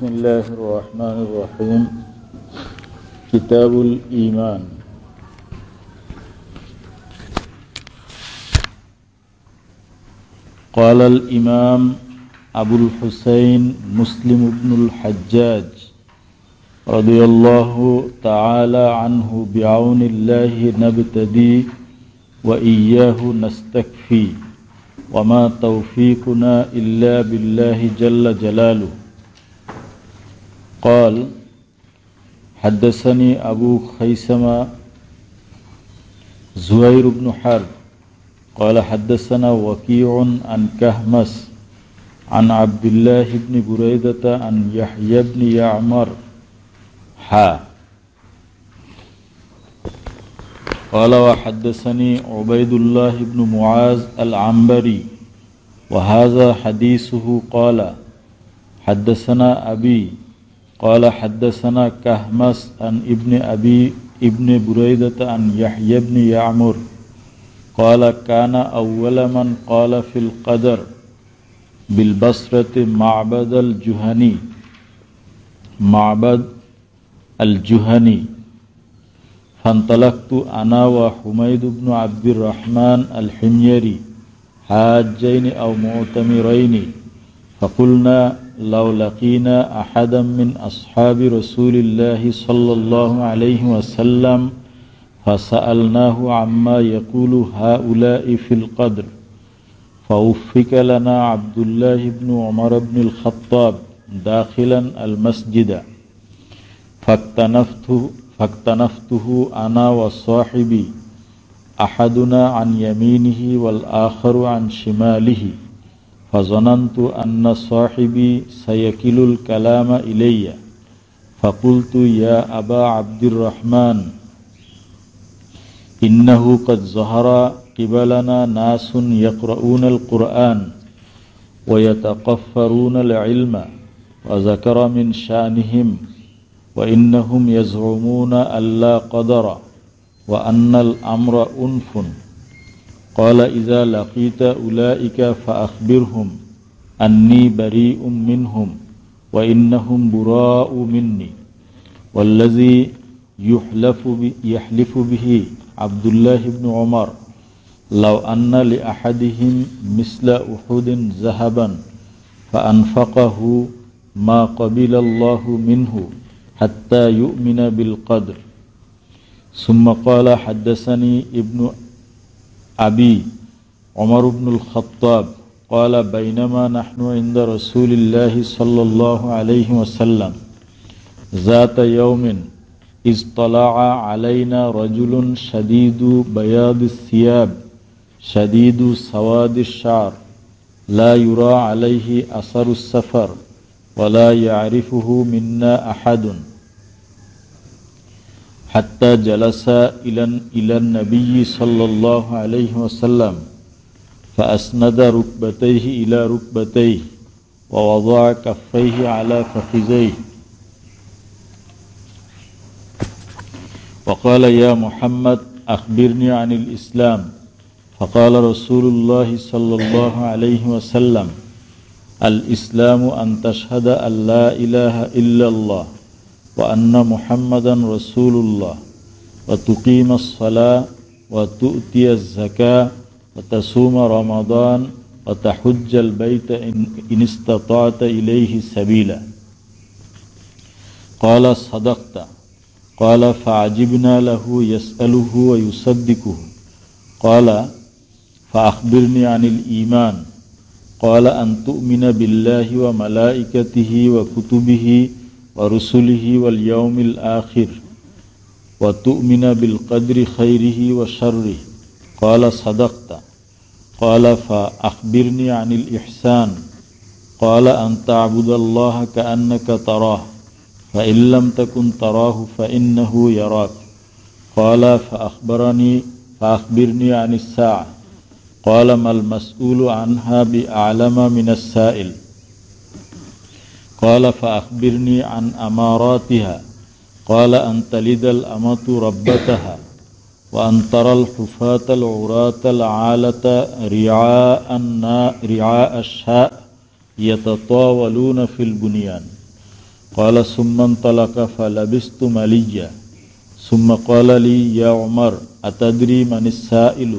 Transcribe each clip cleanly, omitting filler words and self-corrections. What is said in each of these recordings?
बिस्मिल्लाहिर्रहमानिर्रहीम। किताबुल ईमान। क़ालल इमाम अबुल हुसैन मुस्लिम इब्नुल हज्जाज रदियल्लाहु तआला अन्हु बिअौनिल्लाहि नब्तदी व इय्याहु नस्तक्फी व मा तौफीकुना इल्ला बिल्लाहि जल्ल जलालुहु। क़ाल हद्दसनी अबू खैसमा ज़ुहैर इब्नु हर्ब क़ाल हद्दसना वकीउन अन कहमस अन अब्दुल्लाह इब्न बुरैदता अन यहया इब्न यअमर हा क़ाल व हद्दसनी उबैदुल्लाह इब्न मुआज़ अल-अंबरी व हाज़ा हदीसुहु क़ाल हद्दसना अबी क़ाल हद्दसना कहमस अन इब्न अबी इब्न बुरैदता अन यहया इब्न यअमर क़ाल काना अव्वल मन क़ाल फ़िल क़दर बिल बसरति मअबद अल-जुहनी फंतलक्तु अना व हुमैद इब्न अब्दिर्रहमान अल-हिम्यरी हाज्जैन अव मुअतमिरैन फ़क़ुलना लौ लक़ीना अहदम मिन अस्हाबि रसूलिल्लाहि सल्लल्लाहु अलैहि वसल्लम फसअलनाहु अम्मा यक़ूलु हाउलाइ फ़िल क़द्र फ़उफ़्फ़िक लना अब्दुल्लाह इब्न उमर इब्न अल-ख़त्ताब दाखिलन अल-मस्जिद फ़क्तनफ़्तुहु अना व साहिबी अहदुना अन यमीनिही वल आखरु अन शिमालिही फ़ज़नन्तु अन्न साहिबी सयकिलुल कलाम इलैया फ़क़ुल्तु या अबा अब्दिर्रहमान इन्नहु क़द ज़हरा क़िबलना नासुन यक़रऊनल क़ुरआन व यतक़फ़रूनल इल्म व ज़करा मिन शानिहिम व इन्नहुम यज़उमूना अल्ला क़दरा व अन्नल अम्र उन्फुन क़ाल इज़ा लक़ीत उलाइका फ़अख़बिरहुम अन्नी बरीउम मिनहुम व इन्नहुम बुराउ मिन्नी वल्लज़ी यहलिफ़ु बिही अब्दुल्लाह इब्न उमर लौ अन्न लिअहदिहिम मिस्ल उहुदिन ज़हबन फ़अन्फ़क़हु मा क़बिलल्लाहु मिन्हु हत्ता युमिन बिल क़द्र। सुम्मा क़ाल हद्दसनी इब्न अबी उमर इब्न अल-ख़त्ताब क़ाल बैनमा नहनु इंद रसूलिल्लाहि सल्लल्लाहु अलैहि वसल्लम ज़ात यौमिन इज़ तलअ अलैना रजुलुन शदीदु बयादिस सियाब शदीदु सवादिश शा'r ला युरा अलैहि असरुस सफ़र वला यअरिफुहु मिन्ना अहदुन हत्ता जलसा इलन नबी सल्लल्लाहु अलैहि वसल्लम फ़अस्नद रुकबतैहि इला रुकबतैहि व वज़अ कफ़ैहि अला फ़ख़िज़ैहि व क़ाल या मुहम्मद अख़बिरनी अनिल इस्लाम फ़क़ाल रसूलुल्लाहि सल्लल्लाहु अलैहि वसल्लम अल इस्लामु अन तशहद अल्ला इलाहा इल्लल्लाह व अन्ना मुहम्मदन रसूलुल्लाह व तुक़ीमस सलाह व तुअतियज़ ज़काह व तसूम रमज़ान व तहुज्जल बैत इन इस्तताअत इलैहि सबीला। क़ाल सदक़ता क़ाल फ़अजिबना लहु यसअलुहु व युसद्दिक़ुहु क़ाल फ़अख़बिरनी अनिल ईमान क़ाल अन तुअमिन बिल्लाहि व मलाइकतिहि व कुतुबिहि व रुसुलिहि वल यौमिल आखिर व तुअमिन बिल क़द्रि खैरिहि व शर्रिहि क़ाल सदक़ता क़ाल फ़अख़बिरनी अनिल इहसान क़ाल अन तअबुदल्लाह कअन्नका तराह फ़इन लम तकुन तराहु फ़इन्नहु यराक क़ाल फ़अख़बिरनी अनिस साअह क़ाल मल मस्ऊलु अन्हा बिअअलम मिनस साइल क़ाल फ़अख़बिरनी अन अमारातिहा क़ाल अन तलिदल अमतु रब्बतहा व अन तरल हुफ़ातल उरातल आलत रिआ अश-शाअ यततावलून फ़िल बुनियान قال ثم انطلق فلبثت مليا ثم قال لي يا عمر أتدري من السائل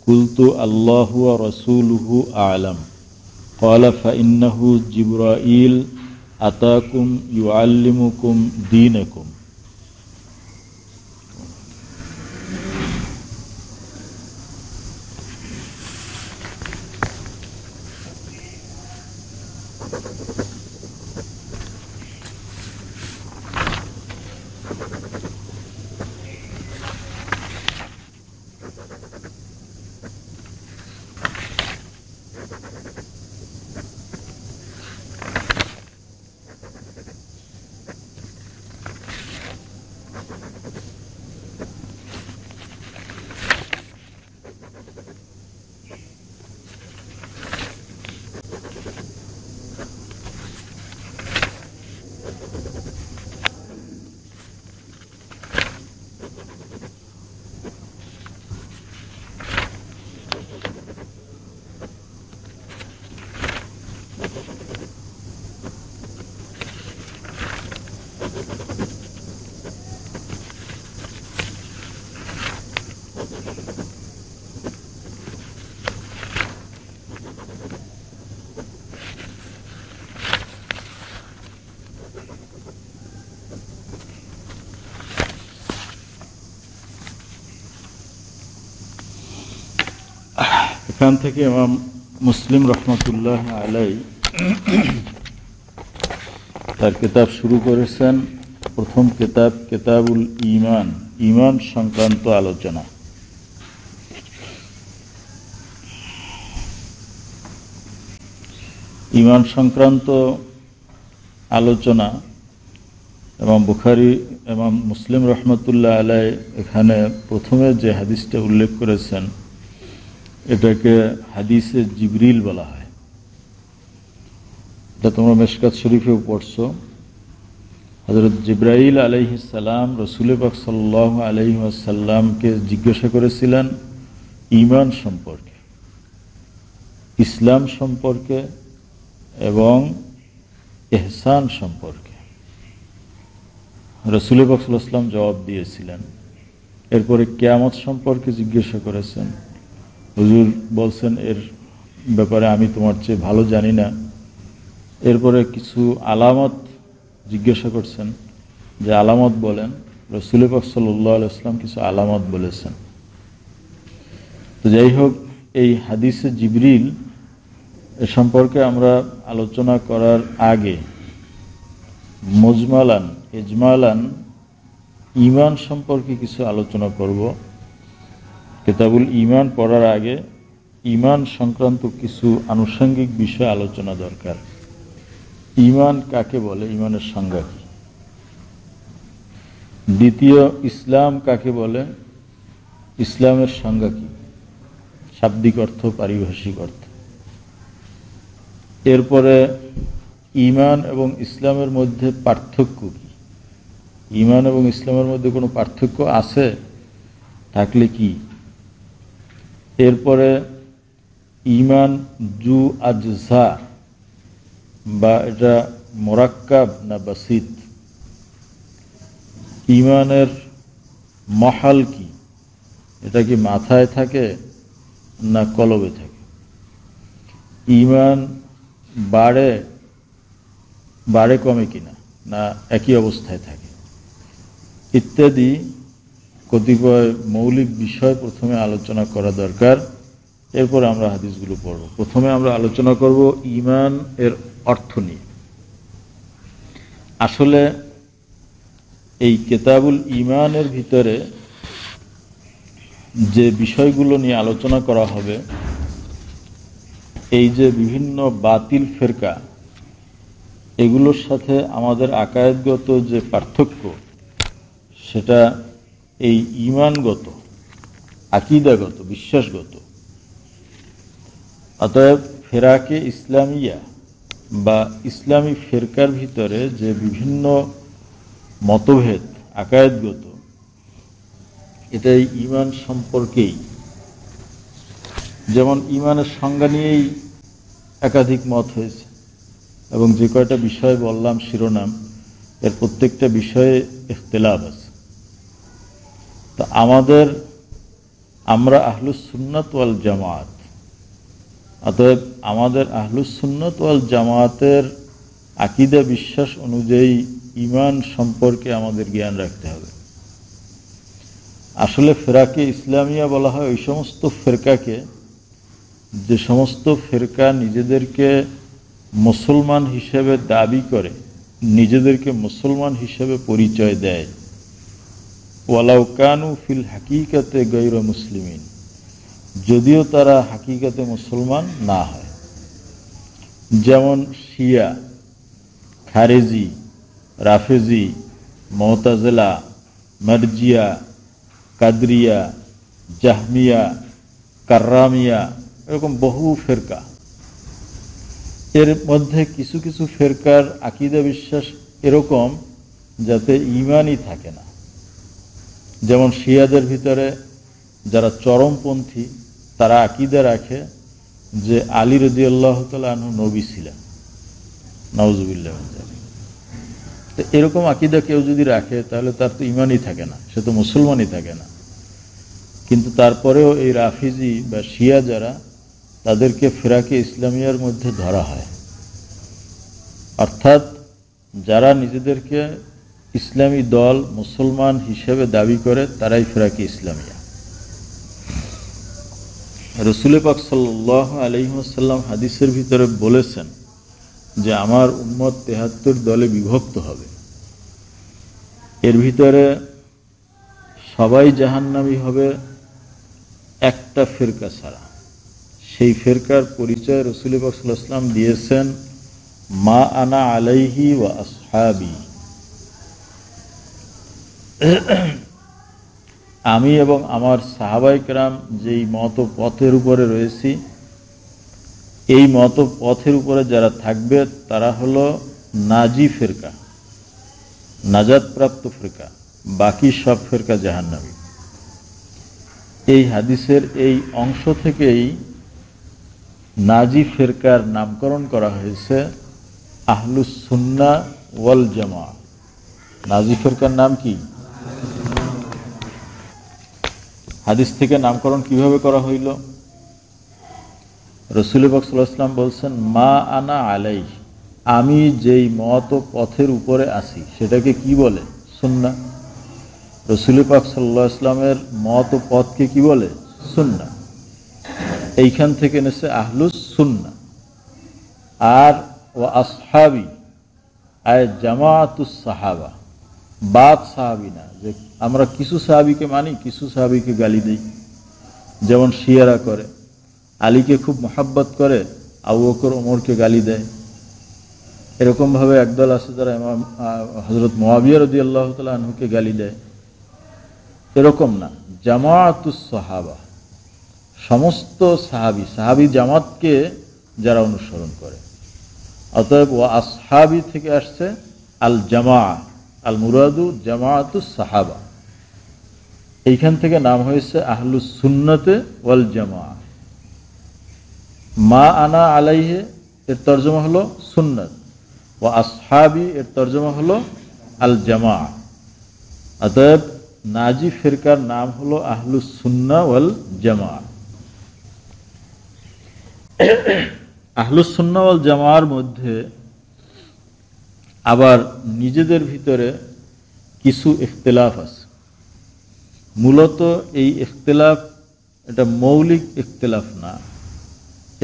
قلت الله ورسوله أعلم قال فإنه جبرائيل أتاكم يعلمكم دينكم. এখান থেকে ইমাম মুসলিম রহমতুল্লাহ আলাই তার কিতাব শুরু করেছেন। প্রথম কিতাব কিতাবুল ঈমান, ঈমান সংক্রান্ত আলোচনা। ঈমান সংক্রান্ত আলোচনা ইমাম বুখারী ইমাম মুসলিম রহমতুল্লাহ আলাই এখানে প্রথমে যে হাদিসটা উল্লেখ করেছেন এটাকে হাদিসে জিবরিল বলা হয়। এটা তোমরা মিশকাত শরীফেও পড়ছো। হযরত জিবরাইল আলাইহিস সালাম রাসূল পাক সাল্লাল্লাহু আলাইহি ওয়াসাল্লামকে জিজ্ঞাসা করেছিলেন ঈমান সম্পর্কে, ইসলাম সম্পর্কে এবং ইহসান সম্পর্কে। রাসূল পাক সাল্লাল্লাহু আলাইহি ওয়াসাল্লাম জবাব দিয়েছিলেন। এরপরে কিয়ামত সম্পর্কে জিজ্ঞাসা করেছেন। হুজুর বলছেন এর ব্যাপারে আমি তোমার চেয়ে ভালো জানি না। এরপরে কিছু আলামত জিজ্ঞাসা করছেন যে আলামত বলেন। রাসূল পাক সাল্লাল্লাহু আলাইহি ওয়াসাল্লাম কিছু আলামত বলেছেন। তো যাই হোক, এই হাদিসে জিবরিল এ সম্পর্কে আমরা আলোচনা করার আগে মুজমালান ইজমালান ঈমান সম্পর্কে কিছু আলোচনা করব। কিতাবুল ঈমান পড়ার আগে ঈমান সংক্রান্ত কিছু আনুষঙ্গিক বিষয় আলোচনা দরকার। ঈমান কাকে বলে, ঈমানের সংজ্ঞা কি? দ্বিতীয়, ইসলাম কাকে বলে, ইসলামের সংজ্ঞা কি, শাব্দিক অর্থ, পারিভাষিক অর্থ। এরপরে ঈমান এবং ইসলামের মধ্যে পার্থক্য কি, ঈমান এবং ইসলামের মধ্যে কোনো পার্থক্য আছে, থাকলে কি। এরপরে ঈমান জু আজসা, বা এটা মোরাক্কাব না বাসিত, ঈমানের মহাল কি, এটা কি মাথায় থাকে না কলবে থাকে, ঈমান বাড়ে বাড়ে কমে কিনা না একই অবস্থায় থাকে, ইত্যাদি কতিপয় মৌলিক বিষয় প্রথমে আলোচনা করা দরকার। এরপর আমরা হাদিসগুলো পড়ব। প্রথমে আমরা আলোচনা করব ঈমান এর অর্থ নিয়ে। আসলে এই কিতাবুল ঈমানের ভিতরে যে বিষয়গুলো নিয়ে আলোচনা করা হবে, এই যে বিভিন্ন বাতিল ফেরকা, এগুলোর সাথে আমাদের আকায়েদগত যে পার্থক্য, সেটা এই ঈমানগত, আকীদাগত, বিশ্বাসগত। অতএব ফেরাকে ইসলামিয়া বা ইসলামী ফেরকার ভিতরে যে বিভিন্ন মতভেদ আকায়েদগত, এটাই ঈমান সম্পর্কেই। যেমন ঈমানের সংজ্ঞা নিয়েই একাধিক মত হয়েছে, এবং যে কয়টা বিষয় বললাম শিরোনাম, এর প্রত্যেকটা বিষয়ে ইখতিলাফ আছে। তো আমরা আহলুস সুন্নাত ওয়াল জামাত, অতএব আমাদের আহলুস সুন্নাত ওয়াল জামাতের আকীদা বিশ্বাস অনুযায়ী ঈমান সম্পর্কে আমাদের জ্ঞান রাখতে হবে। আসলে ফেরাকে ইসলামিয়া বলা হয় ওই সমস্ত ফেরকাকে, যে সমস্ত ফেরকা নিজেদেরকে মুসলমান হিসেবে দাবি করে, নিজেদেরকে মুসলমান হিসেবে পরিচয় দেয়, ওয়ালাউ কানু ফিল হাকিকাতে গায়রা মুসলিমিন, যদিও তারা হাকিকাতে মুসলমান না হয়। যেমন শিয়া, খারেজি, রাফেজি, মুতাজিলা, মারজিয়া, কাদরিয়া, জাহমিয়া, কাররামিয়া, এরকম বহু ফেরকা। এর মধ্যে কিছু কিছু ফেরকার আকীদা বিশ্বাস এরকম যাতে ঈমানই থাকে না। যেমন শিয়াদের ভিতরে যারা চরমপন্থী, তারা আকীদা রাখে যে আলী রাদিয়াল্লাহু তাআলা আনহু নবী ছিলেন, নাউযুবিল্লাহ। তো এরকম আকীদা কেউ যদি রাখে তাহলে তার তো ঈমানই থাকে না, সে তো মুসলমানই থাকে না। কিন্তু তারপরেও এই রাফিজি বা শিয়া যারা, তাদেরকে ফিরাকে ইসলামিয়ার মধ্যে ধরা হয়। অর্থাৎ যারা নিজেদেরকে ইসলামী দল, মুসলমান হিসেবে দাবি করে, তারাই ফিরাকে ইসলামিয়া। রাসূল পাক সাল্লাল্লাহু আলাইহি ওয়াসাল্লাম হাদিসের ভিতরে বলেছেন যে আমার উম্মত ৭৩ দলে বিভক্ত হবে, এর ভিতরে সবাই জাহান্নামী হবে একটা ফিরকা ছাড়া। সেই ফিরকার পরিচয় রাসূল পাক সাল্লাল্লাহু আলাইহি ওয়াসাল্লাম দিয়েছেন, মা আনা আলাইহি ওয়া আসহাবি, আমি এবং আমার সাহাবায়ে কেরাম যেই মত পথের উপরে রয়েছি, এই মত পথের উপরে যারা থাকবে তারা হলো নাজি ফিরকা, নাজাতপ্রাপ্ত ফিরকা, বাকি সব ফিরকা জাহান্নামী। এই হাদিসের এই অংশ থেকেই নাজি ফিরকার নামকরণ করা হয়েছে আহলুস সুন্নাহ ওয়াল জামাআহ। নাজি ফিরকার নাম কি? হাদিস থেকে নামকরণ কিভাবে করা হইল? রাসূল পাক সাল্লাল্লাহু আলাইহি ওয়াসাল্লাম বলছেন, মা আনা আলাইহি, আমি যেই মত পথের উপরে আছি সেটাকে কি বলে? সুন্নাহ। রাসূল পাক সাল্লাল্লাহু আলাইহি ওয়াসাল্লামের মত পথকে কি বলে? সুন্নাহ। এইখান থেকে নেছে আহলুস সুন্নাহ। আর ওয়া আসহাবি আয় জামাআতুস সাহাবা, বাদ সাহাবী না, যে আমরা কিছু সাহাবীকে মানি, কিছু সাহাবীকে গালি দেই। যেমন শিয়ারা করে, আলীকে খুব মোহাব্বত করে, আবু বকর ওমরকে গালি দেয়। এরকমভাবে একদল আছে যারা ইমাম হযরত মুআবিয়া রাদিয়াল্লাহু তাআলা আনহুকে গালি দেয়। এরকম না, জামাআতুস সাহাবা, সমস্ত সাহাবী জামাতকে যারা অনুসরণ করে। অতএব ওয়া আসহাবি থেকে আসছে আল জামাআ, আল মুরাদু জামাআতুস সাহাবা। এইখান থেকে নাম হয়েছে আহলুস সুন্নাতে ওয়াল জামাআ। মা আনা আলাইহি এর তরজমা হলো সুন্নাত, ওয়া আসহাবি এর তরজমা হলো আল জামাআ। অতএব নাজি ফিরকার নাম হলো আহলুস সুন্নাহ ওয়াল জামাআ। আহলুস সুন্নাহ ওয়াল জামাআর মধ্যে আবার নিজেদের ভিতরে কিছু ইখতিলাফ আছে। মূলত এই ইখতিলাফ এটা মৌলিক ইখতিলাফ না,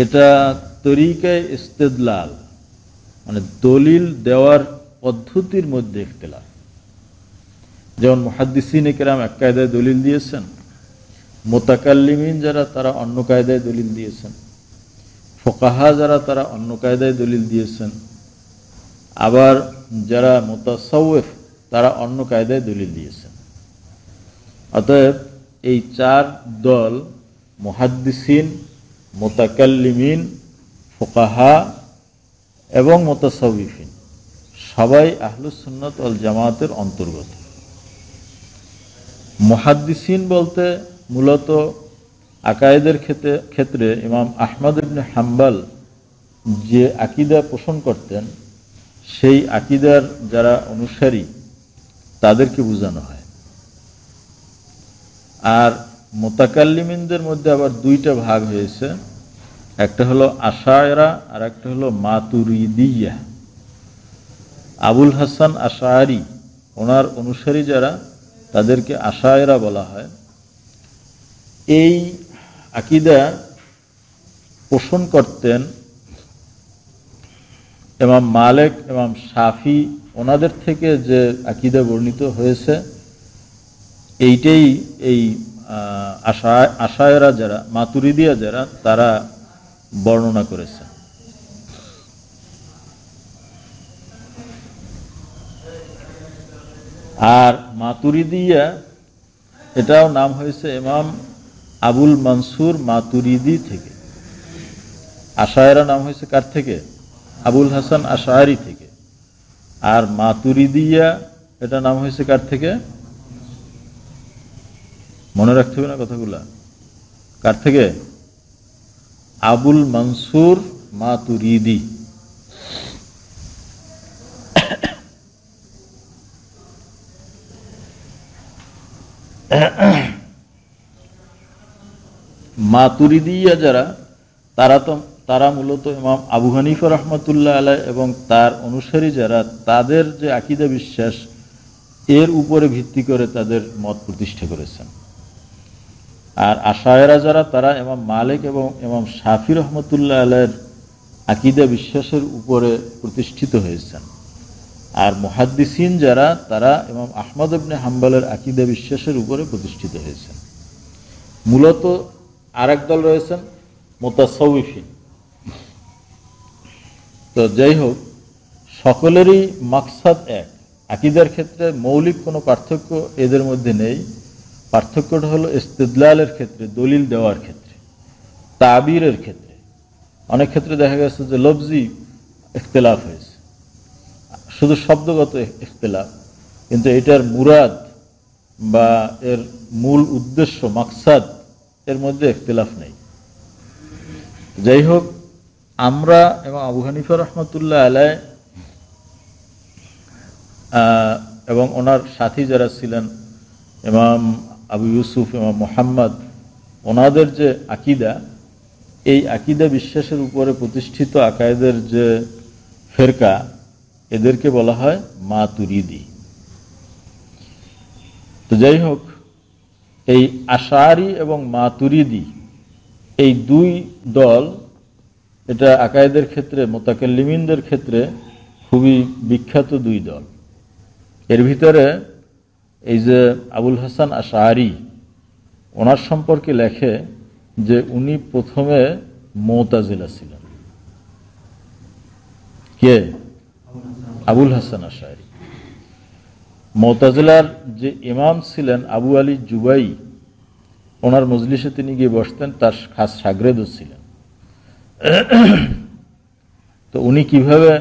এটা তরিকায়ে ইস্তেদলাল, মানে দলিল দেওয়ার পদ্ধতির মধ্যে ইখতিলাফ। যেমন মুহাদ্দিসিনে কেরাম এক কায়দায় দলিল দিয়েছেন, মুতাকাল্লিমিন যারা তারা অন্য কায়দায় দলিল দিয়েছেন, ফুকাহা যারা তারা অন্য কায়দায় দলিল দিয়েছেন, আবার যারা মুতাসাউফ তারা অন্য কায়দায় দলিল দিয়েছেন। অতএব এই চার দল, মুহাদ্দিসিন, মুতাকাল্লিমিন, ফুকাহা এবং মুতাসাউফিন, সবাই আহলুস সুন্নাত ওয়াল জামাতের অন্তর্গত। মুহাদ্দিসিন বলতে মূলত আকায়েদের ক্ষেত্রে ইমাম আহমদ ইবনে হাম্বল যে আকীদা পোষণ করতেন, সেই আকীদার যারা অনুসারী তাদেরকে বোঝানো হয়। আর মুতাকাল্লিমিনদের মধ্যে আবার দুইটা ভাগ হয়েছে, একটা হলো আশায়রা আর একটা হলো মাতুরিদিয়া। আবুল হাসান আশআরী ওনার অনুসারী যারা তাদেরকে আশায়রা বলা হয়। এই আকীদা পোষণ করতেন ইমাম মালিক, ইমাম শাফি, ওনাদের থেকে যে আকীদা বর্ণিত হয়েছে এইটাই এই আশায়রা যারা, মাতুরিদিয়া যারা, তারা বর্ণনা করেছে। আর মাতুরিদিয়া এটাও নাম হয়েছে ইমাম আবুল মনসুর মাতুরিদি থেকে। আশায়রা নাম হয়েছে কার থেকে? আবুল হাসান আশআরী থেকে। আর মাতুরিদিয়া এটা নাম হয়েছে কার থেকে? মনে রাখতে হবে না কথাগুলা, কার থেকে? আবুল মনসুর মাতুরিদি। মাতুরিদিয়া যারা, তারা মূলত ইমাম আবু হানিফা রহমতুল্লাহ আলাইহ এবং তার অনুসারী যারা, তাদের যে আকীদা বিশ্বাস এর উপরে ভিত্তি করে তাদের মত প্রতিষ্ঠা করেছেন। আর আশায়রা যারা, তারা ইমাম মালিক এবং ইমাম শাফি রহমতুল্লাহ আলাইহির আকীদা বিশ্বাসের উপরে প্রতিষ্ঠিত হয়েছেন। আর মুহাদ্দিসিন যারা, তারা ইমাম আহমদ ইবনে হাম্বলের আকীদা বিশ্বাসের উপরে প্রতিষ্ঠিত হয়েছেন। মূলত আরেক দল রয়েছেন মুতাসাউফিন। তো যাই হোক, সকলেরই মাকসাদ এক, আকীদার ক্ষেত্রে মৌলিক কোনো পার্থক্য এদের মধ্যে নেই। পার্থক্যটা হলো ইস্তিদলালের ক্ষেত্রে, দলিল দেওয়ার ক্ষেত্রে, তাবিরের ক্ষেত্রে। অনেক ক্ষেত্রে দেখা গেছে যে লফজি ইখতিলাফ হয়েছে, শুধু শব্দগত ইখতিলাফ, কিন্তু এটার মুরাদ বা এর মূল উদ্দেশ্য, মাকসাদ, এর মধ্যে ইখতিলাফ নেই। যাই হোক, আমরা এবং আবু হানিফা রহমতুল্লাহ আলাইহ এবং ওনার সাথী যারা ছিলেন ইমাম আবু ইউসুফ, ইমাম মুহাম্মদ, ওনাদের যে আকীদা, এই আকীদা বিশ্বাসের উপরে প্রতিষ্ঠিত আকায়েদের যে ফেরকা, এদেরকে বলা হয় মাতুরিদি। তো যাই হোক, এই আশআরী এবং মাতুরিদি এই দুই দল, এটা আকায়েদের ক্ষেত্রে, মুতাকাল্লিমিনদের ক্ষেত্রে খুবই বিখ্যাত দুই দল। এর ভিতরে এই যে আবুল হাসান আশআরী, ওনার সম্পর্কে লেখে যে উনি প্রথমে মুতাজিলা ছিলেন। কে? আবুল হাসান আশআরী। মুতাজিলার যে ইমাম ছিলেন আবু আলী জুবাই, ওনার মজলিসে তিনি গিয়ে বসতেন, তার খাস শাগরেদও ছিলেন। তো উনি কিভাবে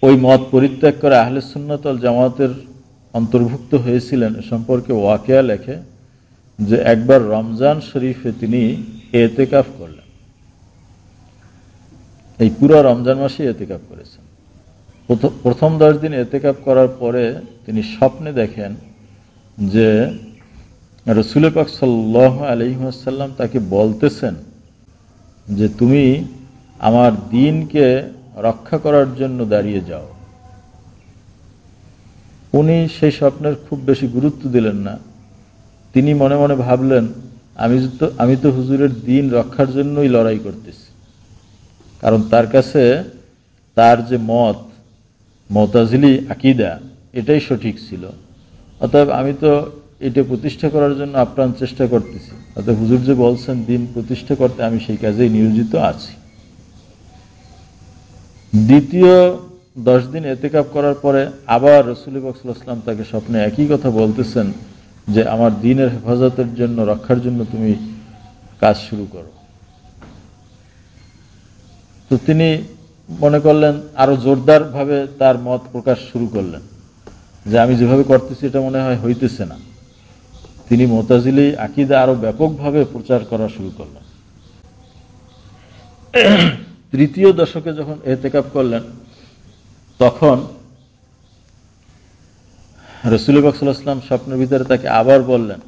ওই মত পরিত্যাগ করে আহলে সুন্নাত ওয়াল জামাতের অন্তর্ভুক্ত হয়েছিলেন এ সম্পর্কে ওয়াকিয়া লেখে যে একবার রমজান শরীফে তিনি এতেকাফ করলেন। এই পুরো রমজান মাসে এতেকাফ করেছেন। প্রথম 10 দিন এতেকাফ করার পরে তিনি স্বপ্নে দেখেন যে রাসূল পাক সাল্লাল্লাহু আলাইহি ওয়াসাল্লাম তাকে বলতেছেন যে তুমি আমার দ্বীনকে রক্ষা করার জন্য দাঁড়িয়ে যাও। উনি সেই স্বপ্নের খুব বেশি গুরুত্ব দিলেন না। তিনি মনে মনে ভাবলেন, আমি তো হুজুরের দ্বীন রক্ষার জন্যই লড়াই করতেছি। কারণ তার কাছে তার যে মত, মুতাজিলি আকীদা, এটাই সঠিক ছিল। অতএব আমি তো এটা প্রতিষ্ঠা করার জন্য আপ্রাণ চেষ্টা করতেছি। অতএব হুজুর যে বলছেন দ্বীন প্রতিষ্ঠা করতে, আমি সেই কাজেই নিয়োজিত আছি। দ্বিতীয় 10 দিন এতেকাফ করার পরে আবার রাসূল পাক সাল্লাল্লাহু আলাইহি ওয়াসাল্লাম তাকে স্বপ্নে একই কথা বলতেছেন যে আমার দ্বীনের হেফাজতের জন্য, রক্ষার জন্য তুমি কাজ শুরু করো। তো তিনি মনে করলেন, আরো জোরদার ভাবে তার মত প্রকাশ শুরু করলেন যে আমি যেভাবে করতেছি এটা মনে হয় হইতেছে না। তিনি মুতাজিলি আকীদা আরো ব্যাপকভাবে প্রচার করা শুরু করলেন। তৃতীয় দশকে যখন এতেকাফ করলেন, তখন রাসূল পাক সাল্লাল্লাহু আলাইহি ওয়াসাল্লাম স্বপ্নের ভিতরে তাকে আবার বললেন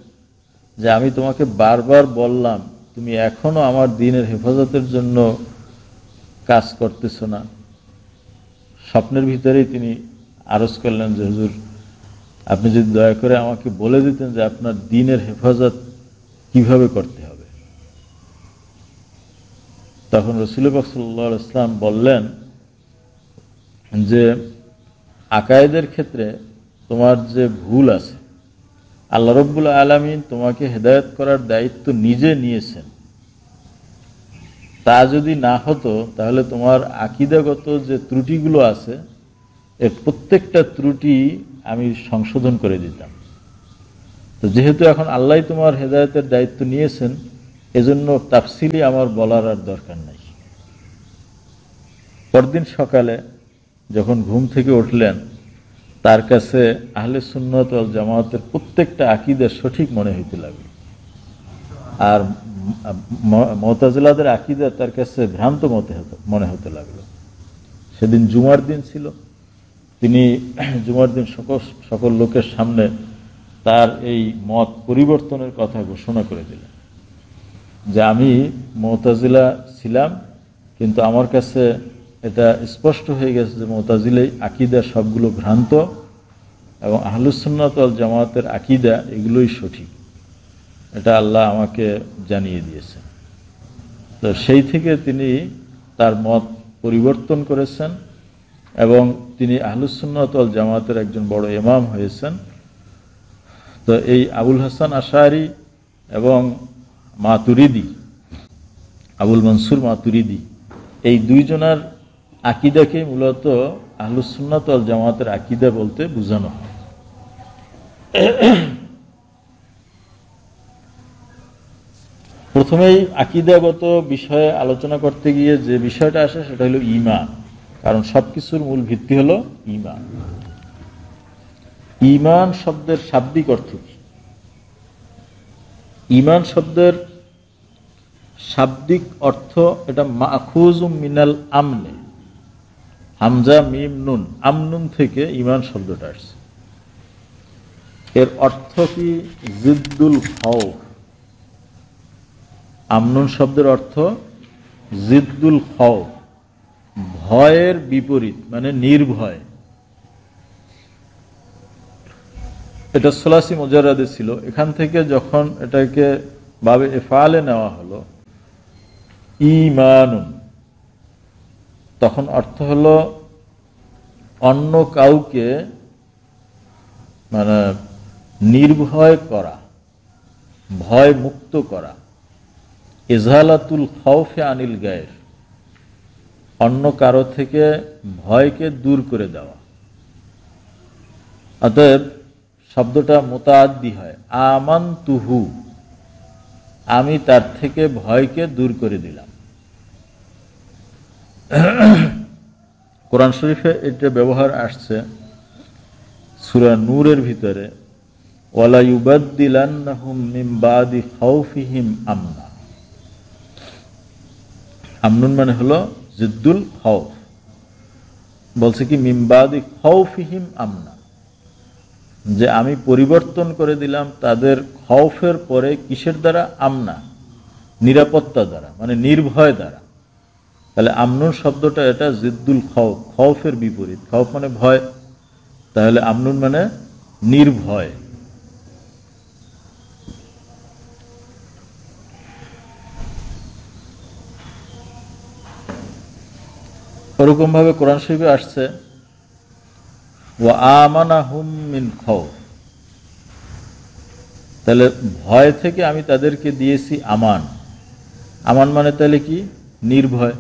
যে আমি তোমাকে বারবার বললাম তুমি এখনো আমার দ্বীনের হেফাজতের জন্য কাজ করতেছো না। স্বপ্নের ভিতরেই তিনি আরজ করলেন যে হুজুর আপনি যদি দয়া করে আমাকে বলে দিতেন যে আপনার দ্বীনের হেফাজত কিভাবে করতে হবে। তখন রাসূল পাক সাল্লাল্লাহু আলাইহি ওয়াসাল্লাম বললেন যে আকায়েদের ক্ষেত্রে তোমার যে ভুল আছে, আল্লাহ রাব্বুল আলামিন তোমাকে হেদায়েত করার দায়িত্ব নিজে নিয়েছেন। তা যদি না হতো তাহলে তোমার আকীদাগত যে ত্রুটিগুলো আছে এর প্রত্যেকটা ত্রুটি আমি সংশোধন করে দিতাম। তো যেহেতু এখন আল্লাহই তোমার হেদায়েতের দায়িত্ব নিয়েছেন, এজন্য তাফসিলি আমার বলার আর দরকার নাই। পরদিন সকালে যখন ঘুম থেকে উঠলেন, তার কাছে আহলে সুন্নাত ওয়াল জামাতের প্রত্যেকটা আকীদা সঠিক মনে হইতে লাগলো, আর মুতাজিলাদের আকীদা তার কাছে ভ্রান্ত মনে হতে লাগলো। সেদিন জুমার দিন ছিল, তিনি জুমার দিন সকল লোকের সামনে তার এই মত পরিবর্তনের কথা ঘোষণা করে দিলেন যে আমি মুতাজিলা ছিলাম, কিন্তু আমার কাছে এটা স্পষ্ট হয়ে গেছে যে মুতাজিলাই আকীদা সবগুলো ভ্রান্ত এবং আহলুস সুন্নাত ওয়াল জামাতের আকীদা এগুলোই সঠিক। এটা আল্লাহ আমাকে জানিয়ে দিয়েছেন। তো সেই থেকে তিনি তার মত পরিবর্তন করেছেন এবং তিনি আহলুস সুন্নাত ওয়াল জামাতের একজন বড় ইমাম হয়েছেন। তো এই আবুল হাসান আশআরী এবং মাতুরিদি, আবুল মনসুর মাতুরিদি, এই দুইজনের আকীদাকে মূলত আহলুস সুন্নাত ওয়াল জামাতের আকীদা বলতে বোঝানো হয়। প্রথমেই আকীদাগত বিষয়ে আলোচনা করতে গিয়ে যে বিষয়টা আসে সেটা হলো ঈমান, কারণ সবকিছুর মূল ভিত্তি হলো ঈমান। ঈমান শব্দের শাব্দিক অর্থ কি? ঈমান শব্দের শাব্দিক অর্থ এটা মাখুজুম মিনাল আমনে, হামজা মিম নুন, আমনুন থেকে ঈমান শব্দটা আসছে। এর অর্থ কি? জিদ্দুল খাউফ। আমনুন শব্দের অর্থ জিদ্দুল খাউফ, ভয়ের বিপরীত, মানে নির্ভয়। এটা সুলাসি মুজাররাদে ছিল। এখান থেকে যখন এটাকে বাবে ইফআলে নেওয়া হলো ঈমানুন, তখন অর্থ হলো অন্য কাউকে মানে নির্ভয় করা, ভয় মুক্ত করা। ইজহালাতুল খাউফে আনিল গায়র, অন্য কারো থেকে ভয়কে দূর করে দেওয়া। অতএব শব্দটা মুতাআদ্দি হয়, আমানতুহু, আমি তার থেকে ভয়কে দূর করে দিলাম। কোরআন শরীফে এটা ব্যবহার আসছে সূরা নূরের ভিতরে, ওয়ালা ইউবাদদিলান্নাহুম মিন বাদি খাউফিহিম আমনা। আমনুন মানে হলো জিদ্দুল খাউফ, বলছে কি মিন বাদি খাউফিহিম আমনা, যে আমি পরিবর্তন করে দিলাম তাদের খাউফের পরে কিসের দ্বারা? আমনা, নিরাপত্তা দ্বারা, মানে নির্ভয় দ্বারা। তাহলে আমনুন শব্দটা এটা জিদ্দুল খাউফ, খাউফের বিপরীত। খাউফ মানে ভয়, তাহলে আমনুন মানে নির্ভয়। ওরকম ভাবে কোরআন শরীফে আসছে ওয়া আমানাহুম মিন খাউফ, তাহলে ভয় থেকে আমি তাদেরকে দিয়েছি আমান। আমান মানে তাহলে কি? নির্ভয়,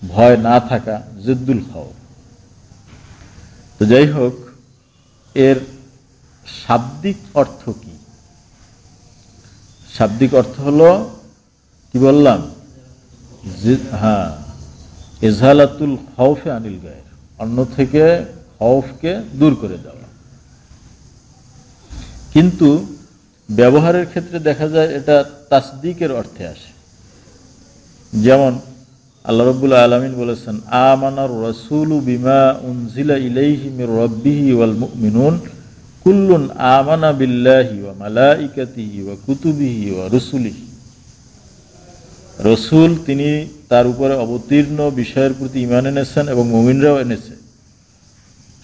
ভয় না থাকা, জিদ্দুল খাউফ। তো যাই হোক, এর শাব্দিক অর্থ কি? শাব্দিক অর্থ হলো কি বললাম? হ্যাঁ, ইজহালাতুল খাউফে আনিল গায়র, অন্য থেকে খাউফকে দূর করে দেওয়া। কিন্তু ব্যবহারের ক্ষেত্রে দেখা যায় এটা তাসদিকের অর্থে আসে। যেমন আল্লাহ রাব্বুল আলামিন বলেছেন, আমানার রাসূলু বিমা উনজিলা ইলাইহি মির রাব্বিহি ওয়াল মুমিনুন কুল্লুন আমানা বিল্লাহি ওয়া মালাইকাতিহি ওয়া কুতুবিহি ওয়া রুসুলিহি। রসুল তিনি তার উপরে অবতীর্ণ বিষয়ের প্রতি ঈমান এনেছেন এবং মুমিনরাও এনেছে,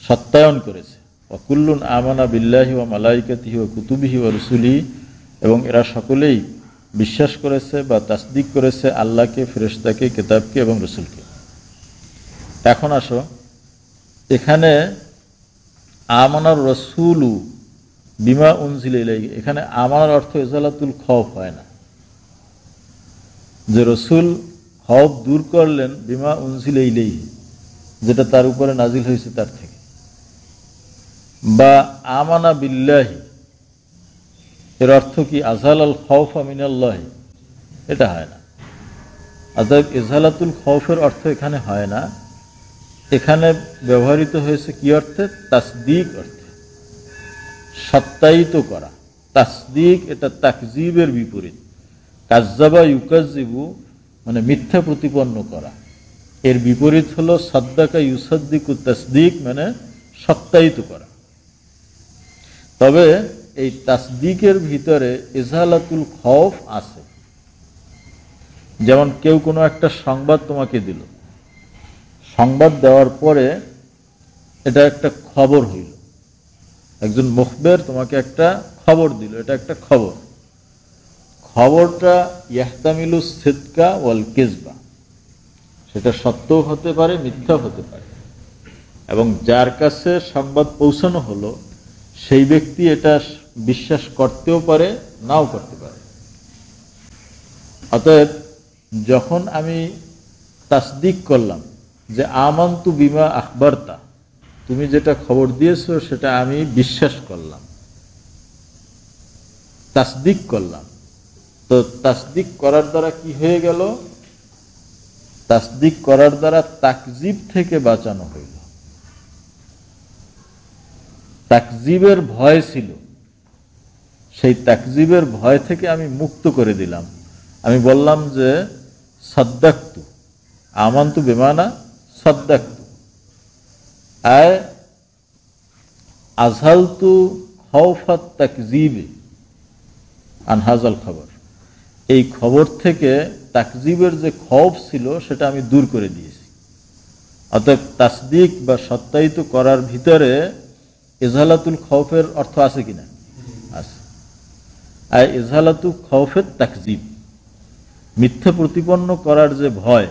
সত্যায়ন করেছে। ওয়া কুল্লুন আমানা বিল্লাহি ওয়া মালাইকাতিহি ওয়া কুতুবিহি ওয়া রুসুলিহি, এবং এরা সকলেই বিশ্বাস করেছে বা তাসদিক করেছে আল্লাহকে, ফেরেশতাকে, কিতাবকে এবং রসুলকে। এখন আসো, এখানে আমানার রাসূলু বিমা উনজিলা ইলাইহি, এখানে আমানার অর্থ ইজালাতুল খওফ হয় না, যে রসুল খওফ দূর করলেন বিমা উনজিলা ইলাইহি, যেটা তার উপরে নাজিল হয়েছে তার থেকে, বা আমানা বিল্লাহি, এর অর্থ কি আজহাল আল খওফা মিনাল্লাহি, এটা হয় না। অতএব ইজহালাতুল খওফের অর্থ এখানে হয় না। এখানে ব্যবহৃত হয়েছে কি অর্থে? তাসদিক অর্থে, সত্যায়িত করা। তাসদিক এটা তাকজিবের বিপরীত। কাজ্জাবা ইউকাজ্জিবু মানে মিথ্যা প্রতিপন্ন করা, এর বিপরীত হলো সাদ্দাকা ইউসাদ্দিকু, তাসদিক মানে সত্যায়িত করা। তবে এই তাসদিকের ভিতরে ইজহালাতুল খওফ আছে। যেমন কেউ কোনো একটা সংবাদ তোমাকে দিল, সংবাদ দেওয়ার পরে এটা একটা খবর হইল, একজন মুখবের তোমাকে একটা খবর দিল, এটা একটা খবর। খবরটা ইয়াহতামিলু সিদকা ওয়াল কিজবা, সেটা সত্যও হতে পারে, মিথ্যা হতে পারে, এবং যার কাছে সংবাদ পৌঁছানো হলো সেই ব্যক্তি এটা বিশ্বাস করতেও পারে, নাও করতে পারে। অতএব যখন আমি তাসদিক করলাম যে আমান্তু বিমা আখবারতা, তুমি যেটা খবর দিয়েছো সেটা আমি বিশ্বাস করলাম, তাসদিক করলাম, তো তাসদিক করার দ্বারা কি হয়ে গেল? তাসদিক করার দ্বারা তাকজিব থেকে বাঁচানো হইল। তাকজিবের ভয় ছিল, সেই তাকজিবের ভয় থেকে আমি মুক্ত করে দিলাম। আমি বললাম যে সাদ্দাকতু, আমান্তু বিমানা সাদ্দাকতু, আয় আজহালতু খাউফাত তাকজিবে আন হাজাল খবর, এই খবর থেকে তাকজিবের যে খৌফ ছিল সেটা আমি দূর করে দিয়েছি। অতএব তাসদিক বা সত্যায়িত করার ভিতরে ইজহালাতুল খৌফের অর্থ আছে কিনা? আছে। আর ইজহালাতু খৌফের তাকজিব, মিথ্যা প্রতিপন্ন করার যে ভয়,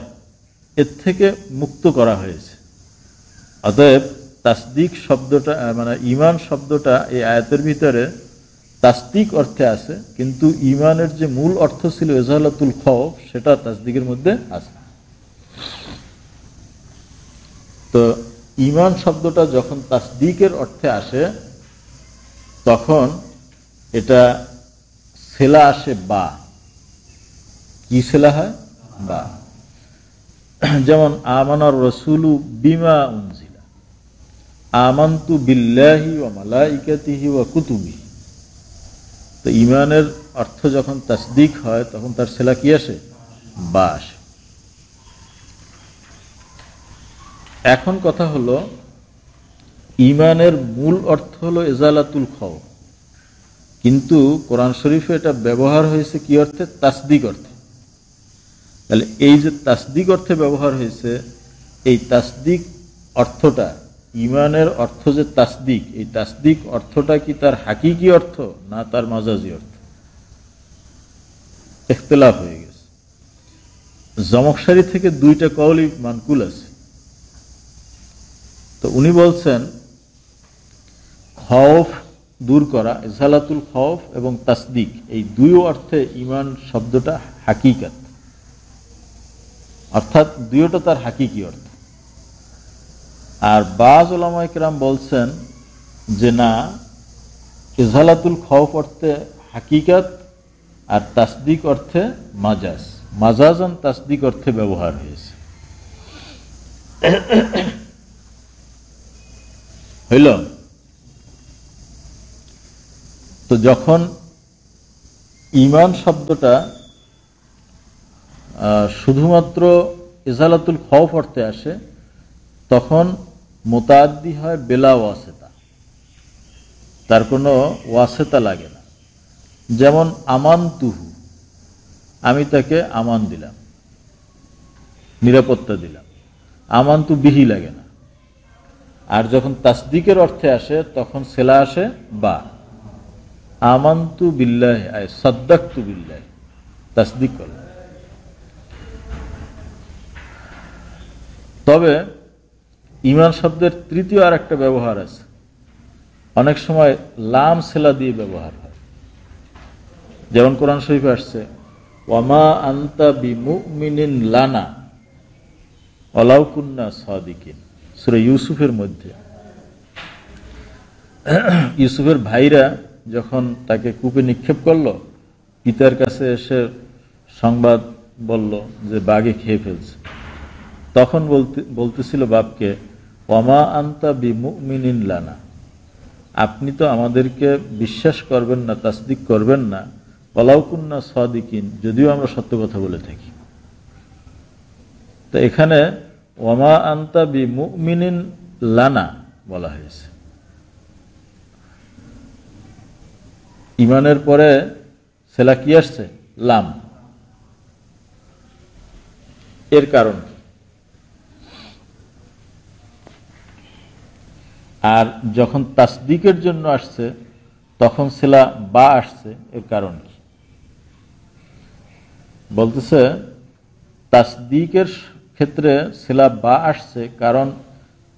এর থেকে মুক্ত করা হয়েছে। অতএব তাসদিক শব্দটা মানে ঈমান শব্দটা এই আয়াতের ভিতরে তাসদিক অর্থে আছে, কিন্তু ঈমানের যে মূল অর্থ ছিল ইজহালাতুল খওফ, সেটা তাসদিকের মধ্যে আছে। তো ঈমান শব্দটা যখন তাসদিকের অর্থে আসে তখন এটা সেলা আসে বা, কি সেলা হয়? বা। যেমন আমানার রাসূলু বিমা উনজিলা, আমান্তু বিল্লাহি ওয়া মালাইকাতিহি ওয়া কুতুবিহি। তো ঈমানের অর্থ যখন তাসদিক হয় তখন তার সেলা কি আসে? বা আসে। এখন কথা হলো, ঈমানের মূল অর্থ হলো ইজালাতুল খওফ, কিন্তু কোরআন শরীফে এটা ব্যবহার হয়েছে কি অর্থে? তাসদিক অর্থে। তাহলে এই যে তাসদিক অর্থে ব্যবহার হয়েছে, এই তাসদিক অর্থটা, ঈমানের অর্থ যে তাসদিক, এই তাসদিক অর্থটা কি তার হাকিকি অর্থ না তার মাজাজি অর্থ? ইখতিলাফ হয়ে গেছে। জমকশারি থেকে দুইটা কওলই মানকুল আছে। তো উনি বলছেন খওফ দূর করা, ইজহালাতুল খওফ এবং তাসদিক, এই দুই অর্থে ঈমান শব্দটা হাকিকাত, অর্থাৎ দুইটা তার হাকিকি অর্থ। আর বাজ উলামায়ে কেরাম বলছেন যে না, ইজহালাতুল খওফ অর্থে হাকিকাত আর তাসদিক অর্থে মাজাজ, মাজাজান তাসদিক অর্থে ব্যবহার হয়েছে। হইল? তো যখন ঈমান শব্দটা শুধুমাত্র ইজালাতুল খৌফ অর্থে আসে তখন মুতাআদ্দি হয় বেলা ওয়াসিতা, তার কোনো ওয়াসিতা লাগে না। যেমন আমানতুহু, আমি তাকে আমান দিলাম, নিরাপত্তা দিলাম, আমানতু বিহি লাগে না। আর যখন তাসদিকের অর্থে আসে তখন সেলা আসে বা, আমানতু বিল্লাহি আয় সাদ্দাকতু বিল্লাহি, তাসদিক করলাম। তবে ঈমান শব্দের তৃতীয় আর একটা ব্যবহার আছে, অনেক সময় লাম সেলা দিয়ে ব্যবহার হয়। যেমন কোরআন শরীফে আসছে ওয়ামা আনতা বিমুমিনিন লানা ওয়ালাউ কুন্না সাদিকিন, সূরা ইউসুফের মধ্যে। ইউসুফের ভাইরা যখন তাকে কূপে নিক্ষেপ করলো, পিতার কাছে এসে সংবাদ বলল যে বাঘে খেয়ে ফেলছে, তখন বলতেছিল বাপকে ওয়ামা আনতা বিমুমিনিন লানা, আপনি তো আমাদেরকে বিশ্বাস করবেন না, তাসদিক করবেন না, ওয়ালাউ কুন্না সাদিকিন, যদিও আমরা সত্য কথা বলে থাকি। তো এখানে ওয়ামা আনতা বিমুমিনিন লানা বলা হয়েছে। ঈমানের পরে সেলা কি আসছে? লাম। এর কারণ, আর যখন তাসদিকের জন্য আসছে তখন সেলা বা আসছে, এর কারণ কি? বলতেছে তাসদিকের ক্ষেত্রে সেলা বা আসছে কারণ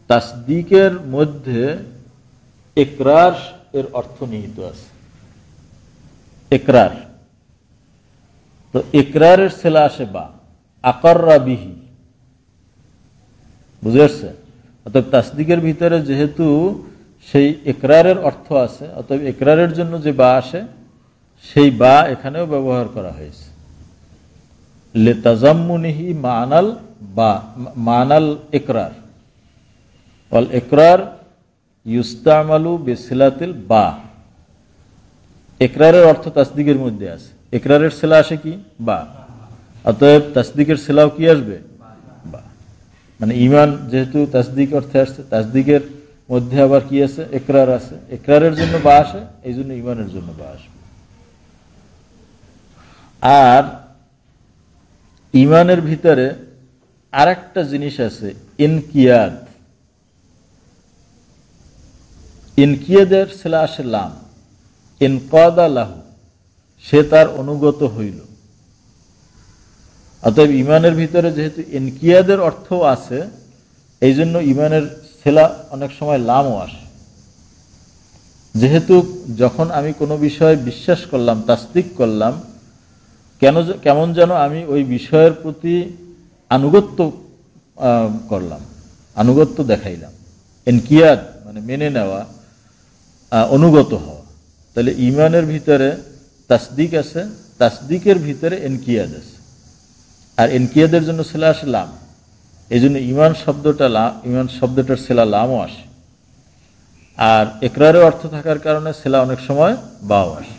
তাসদিকের মধ্যে ইকরার এর অর্থ নিহিত আছে। ইকরার, তো ইকরারের সেলা আসে বা, আকররা বিহি, বুঝে আসছে? অতএব তাসদিকের ভিতরে যেহেতু সেই ইকরারের অর্থ আছে, অতএব ইকরারের জন্য যে বা আসে সেই বা এখানেও ব্যবহার করা হয়েছে। লিতাজাম্মুনিহি মানাল বা, মানাল ইকরার, ওয়াল ইকরার ইউস্তামালু বিসিলাতিল বা। ইকরারের অর্থ তাসদিকের মধ্যে আছে, ইকরারের সেলা আসে কি? বা। অতএব তাসদিকের সেলাও কি আসবে? বা। মানে ঈমান যেহেতু তাসদিক অর্থে আসছে, তাসদিকের মধ্যে আবার কি আছে? ইকরার আছে, ইকরারের জন্য বা আসে, এই জন্য ঈমানের জন্য বা আসবে। আর ঈমানের ভিতরে আরেকটা জিনিস আছে, ইনকিয়াদ। ইনকিয়াদের সেলা আসে লাম, ইনকাদা লাহু, সে তার অনুগত হইল। অতএব ঈমানের ভিতরে যেহেতু ইনকিয়াদের অর্থ আছে, এই জন্য ঈমানের সেলা অনেক সময় লামও আসে। যেহেতু যখন আমি কোনো বিষয়ে বিশ্বাস করলাম, তাসদিক করলাম, কেমন যেন আমি ওই বিষয়ের প্রতি আনুগত্য করলাম, আনুগত্য দেখাইলাম। ইনকিয়াদ মানে মেনে নেওয়া, অনুগত হওয়া। তাহলে ঈমানের ভিতরে তাসদিক আছে, তাসদিকের ভিতরে ইনকিয়াদ আছে, আর ইনকিয়াদের জন্য সেলা আসে লাম। এই জন্য ঈমান শব্দটার সেলা লামও আসে। আর ইকরারের অর্থ থাকার কারণে সেলা অনেক সময় বাও আসে।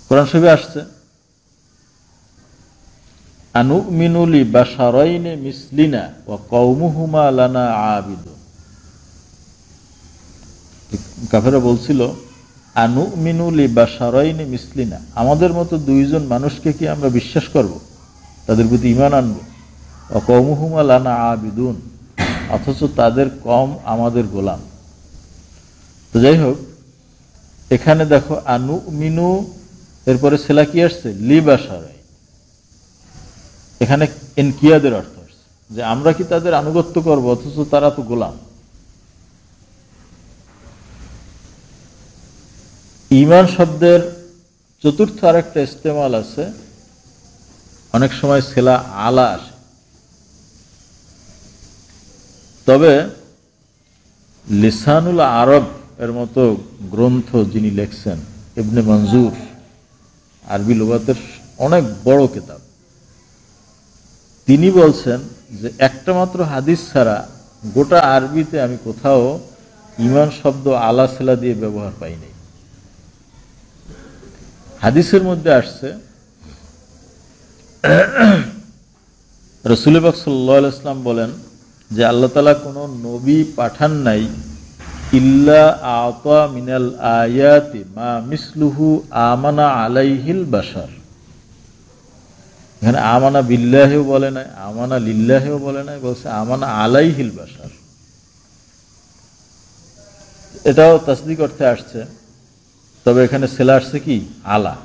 কোরআন শরীফে আসছে আনুমিনু লিবাশারাইনি মিসলিনা ওয়া কওমুহুমা লানা আবিদুন। কাফেররা বলছিল আনুমিনু লিবাশারাইনি মিসলিনা, আমাদের মতো দুইজন মানুষকে কি আমরা বিশ্বাস করব, তাদের প্রতি ঈমান আনব? ওয়া কওমুহুমা লানা আবিদুন, অথচ তাদের কম আমাদের গোলাম। তো যাই হোক, এখানে দেখো আনুমিনু এরপরে সেলা কি আসছে? লিবাশারাইন। এখানে ইনকিয়াদের অর্থ আসছে যে আমরা কি তাদের আনুগত্য করব, অথচ তারা তো গোলাম। ঈমান শব্দের চতুর্থ আরেকটা ইস্তেমাল আছে, অনেক সময় সেলা আলা আসে। তবে লিসানুল আরব এর মতো গ্রন্থ যিনি লেখছেন, ইবনে মনজুর, আরবি লুগাতের অনেক বড় কিতাব, তিনি বলছেন যে একটা মাত্র হাদিস ছাড়া গোটা আরবিতে আমি কোথাও ঈমান শব্দ আলা সেলা দিয়ে ব্যবহার পাইনি। হাদিসের মধ্যে আসছে রাসূল পাক সাল্লাল্লাহু আলাইহি ওয়াসাল্লাম বলেন যে আল্লাহ তাআলা কোনো নবী পাঠান নাই ইল্লা আতা মিনাল আয়াতি মা মিসলুহু আমানা আলাইহিল বাশার। এখানে আমানা বিল্লাহিও বলে নাই, আমানা লিল্লাহিও বলে নাই, বলছে আমানা আলাইহিল বাশার। এটাও তাসদিক অর্থে আসছে, তবে এখানে ছেলে আসছে কি আলা,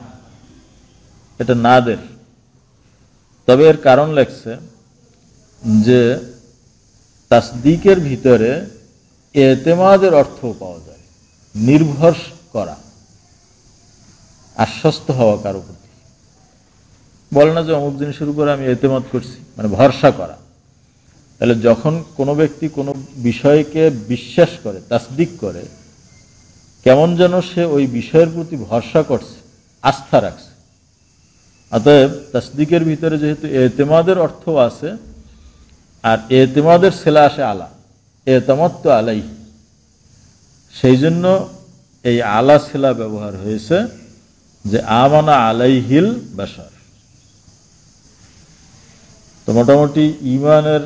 এটা নাদের। তবে এর কারণ লেখছে যে তাসদিকের ভিতরে এতেমাদের অর্থ পাওয়া যায়, নির্ভর করা, আশ্বস্ত হওয়া কারো প্রতি। বলে না যে অমুক জিনিসের উপরে আমি এতেমাদ করছি, মানে ভরসা করা। তাহলে যখন কোনো ব্যক্তি কোনো বিষয়কে বিশ্বাস করে, তাসদিক করে, কেমন যেন সে ওই বিষয়ের প্রতি ভরসা করছে, আস্থা রাখছে। অতএব তাসদিকের ভিতরে যেহেতু এতেমাদের অর্থ আছে, আর এতেমাদের ছেলে আসে আলা, এতেমাদ আলাই, সেই জন্য এই আলা ছেলা ব্যবহার হয়েছে যে আমানা আলাইহিল বাশার। তো মোটামুটি ঈমানের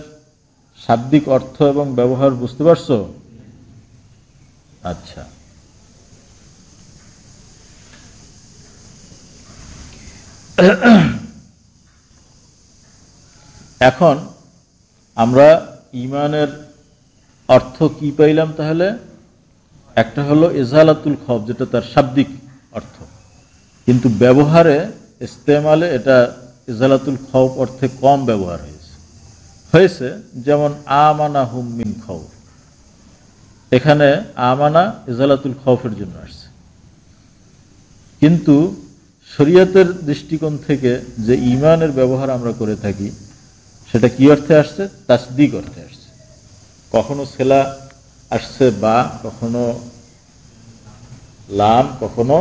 শাব্দিক অর্থ এবং ব্যবহার বুঝতে পারছো? আচ্ছা, এখন আমরা ঈমানের অর্থ কি পাইলাম তাহলে? একটা হলো ইজালাতুল খৌফ, যেটা তার শাব্দিক অর্থ, কিন্তু ব্যবহারে ইস্তেমালে এটা ইজালাতুল খৌফ অর্থে কম ব্যবহার হয়েছে। যেমন আমানাহুম মিন খৌফ, এখানে আমানা ইজালাতুল খৌফের জন্য আসছে, কিন্তু শরীয়তের দৃষ্টিকোণ থেকে যে ঈমানের ব্যবহার আমরা করে থাকি সেটা কি অর্থে আসছে? তাসদিক অর্থে আসছে। কখনো ছেলা আসছে বা, কখনো লাম, কখনো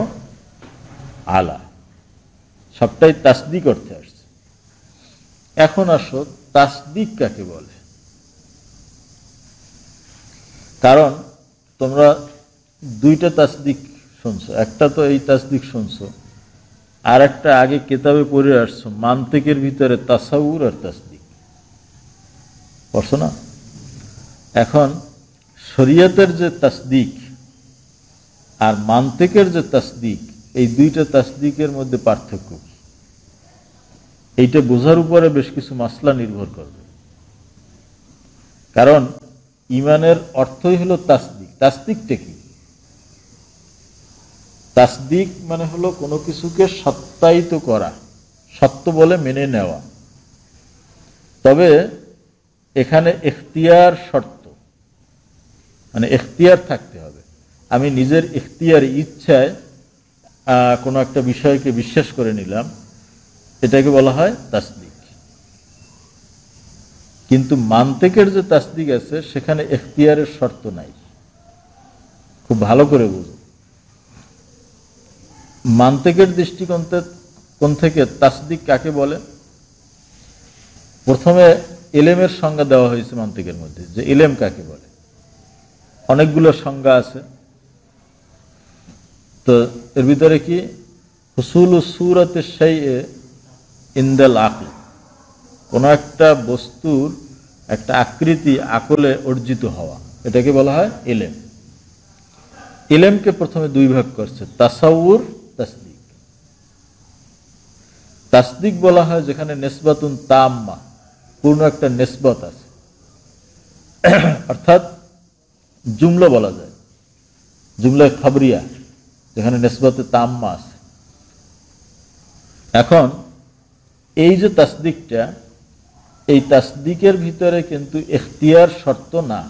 আলা, সবটাই তাসদিক অর্থে আসছে। এখন আসো তাসদিক কাকে বলে? কারণ তোমরা দুইটা তাসদিক শুনছো, একটা তো এই তাসদিক শুনছো, আর একটা আগে কিতাবে পড়ে আসছো, মান্তিকের ভিতরে তাসাউর আর তাসদিক পড়ছো না? এখন শরীয়তের যে তাসদিক আর মান্তিকের যে তাসদিক, এই দুইটা তাসদিকের মধ্যে পার্থক্য কি? এইটা বোঝার উপরে বেশ কিছু মাসলা নির্ভর করবে। কারণ ঈমানের অর্থই হলো তাসদিক। তাসদিকটা কি? তাসদিক মানে হলো কোনো কিছুকে সত্যায়িত করা, সত্য বলে মেনে নেওয়া। তবে এখানে ইখতিয়ার শর্ত, মানে ইখতিয়ার থাকতে হবে। আমি নিজের ইখতিয়ারে, ইচ্ছায় কোনো একটা বিষয়কে বিশ্বাস করে নিলাম, এটাকে বলা হয় তাসদিক। কিন্তু মান্তিকের যে তাসদিক আছে সেখানে ইখতিয়ারের শর্ত নাই। খুব ভালো করে বুঝো, মান্তিকের দৃষ্টিকোণ থেকে তাসদিক কাকে বলে? প্রথমে ইলমের সংজ্ঞা দেওয়া হয়েছে মান্তিকের মধ্যে, যে ইলম কাকে বলে। অনেকগুলো সংজ্ঞা আছে, তো এর ভিতরে কি হুসুল সূরাতে শাইএ ইনদাল আকল, কোন একটা বস্তুর একটা আকৃতি আকলে অর্জিত হওয়া, এটাকে বলা হয় ইলম। ইলমকে প্রথমে দুই ভাগ করছে, তাসাউর, তাসদিক। তাসদিক বলা হয় যেখানে নিসবাতুন তাম্মা, পূর্ণ একটা নিসবত আছে, অর্থাৎ জুমলা বলা যায়, জুমলা খাবরিয়া, যেখানে নিসবতে তাম্মা আছে। এখন এই যে তাসদিকটা, এই তাসদিকের ভিতরে কিন্তু ইখতিয়ার শর্ত না।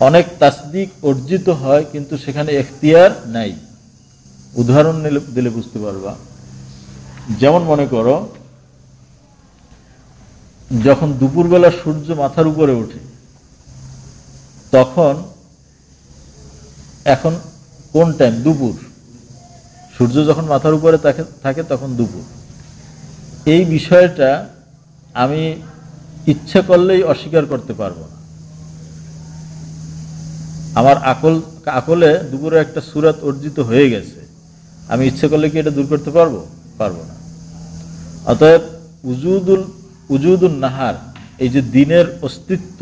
অনেক তাসদিক অর্জিত হয় কিন্তু সেখানে ইখতিয়ার নাই। উদাহরণ দিলে বুঝতে পারবা। যেমন মনে করো, যখন দুপুরবেলা সূর্য মাথার উপরে ওঠে, তখন এখন কোন টাইম? দুপুর। সূর্য যখন মাথার উপরে থাকে তখন দুপুর। এই বিষয়টা আমি ইচ্ছা করলেই অস্বীকার করতে পারবো না। আমার আকলে দুপুরে একটা সূরত অর্জিত হয়ে গেছে, আমি ইচ্ছে করলে কি এটা দূর করতে পারবো? পারবো না। অতএব উজুদুল নাহার, এই যে দিনের অস্তিত্ব,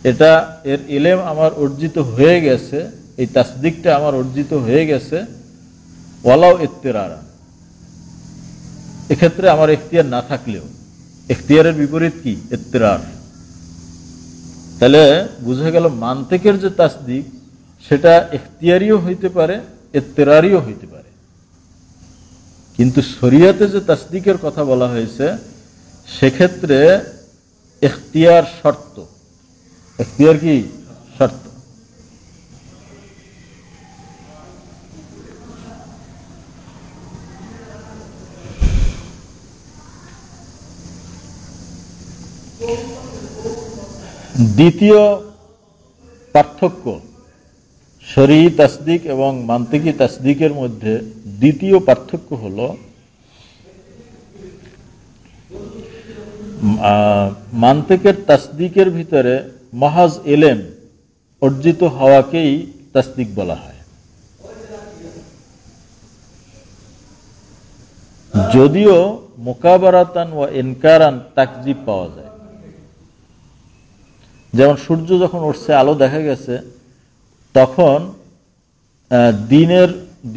এটা এর ইলম আমার অর্জিত হয়ে গেছে, এই তাসদিকটা আমার অর্জিত হয়ে গেছে ওয়ালাউ ইত্তিরারা, এক্ষেত্রে আমার ইখতিয়ার না থাকলেও। ইখতিয়ারের বিপরীত কি? ইত্তিরার। তাহলে বুঝা গেল মান্তিকের যে তাসদিক সেটা ইখতিয়ারিও হইতে পারে, ইত্তিরারিও হইতে পারে। কিন্তু শরীয়তে যে তাসদিকের কথা বলা হয়েছে সেক্ষেত্রে ইখতিয়ার শর্ত। ইখতিয়ার কি? শর্ত। দ্বিতীয় পার্থক্য শরঈ তাসদিক এবং মান্তিকি তাসদিকের মধ্যে, দ্বিতীয় পার্থক্য হলো মান্তিকের তাসদিকের ভিতরে মহাজ ইলম অর্জিত হওয়াকেই তাসদিক বলা হয়, যদিও মুকাবারাতান ওয়া ইনকারান তাকজিব পাওয়া যায়। যেমন সূর্য যখন উঠছে, আলো দেখা গেছে, তখন